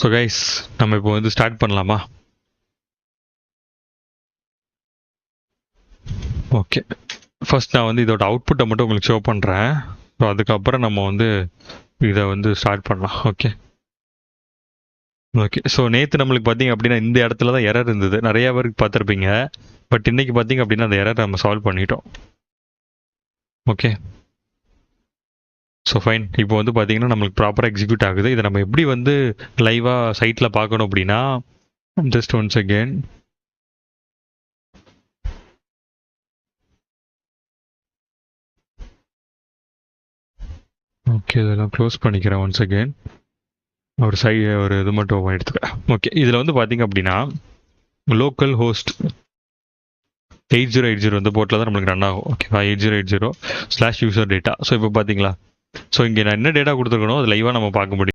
So guys நம்ம இப்போ வந்து ஸ்டார்ட் பண்ணலாமா? ஓகே, ஃபர்ஸ்ட் நான் வந்து இதோட அவுட்புட்டை மட்டும் உங்களுக்கு ஷோ பண்ணுறேன். ஸோ அதுக்கப்புறம் நம்ம வந்து இதை வந்து ஸ்டார்ட் பண்ணலாம். ஓகே ஓகே ஸோ நேற்று நம்மளுக்கு பார்த்தீங்க அப்படின்னா இந்த இடத்துல தான் எரர் இருந்தது, நிறையா பேருக்கு பார்த்துருப்பீங்க. பட் இன்னைக்கு பார்த்தீங்க அப்படின்னா அந்த எரர் நம்ம சால்வ் பண்ணிட்டோம். Okay so fine. இப்போ வந்து பார்த்தீங்கன்னா நம்மளுக்கு ப்ராப்பராக எக்ஸிக்யூட் ஆகுது. இதை நம்ம எப்படி வந்து லைவாக சைட்டில் பார்க்கணும் அப்படின்னா, ஜஸ்ட் ஒன்ஸ் அகெயின் ஓகே இதெல்லாம் க்ளோஸ் பண்ணிக்கிறேன். ஒன்ஸ் அகெயின் ஒரு இது மட்டும் எடுத்துக்கிறேன். ஓகே இதில் வந்து பார்த்தீங்க அப்படின்னா லோக்கல் ஹோஸ்ட் 8080 வந்து போர்ட்டில் தான் நம்மளுக்கு ரன் ஆகும். ஓகேவா, 8080/user data. ஸோ இப்போ பார்த்தீங்களா, ஸோ இங்கே நான் என்ன டேட்டா கொடுத்துருக்கணும் அது லைவாக நம்ம பார்க்க முடியும்.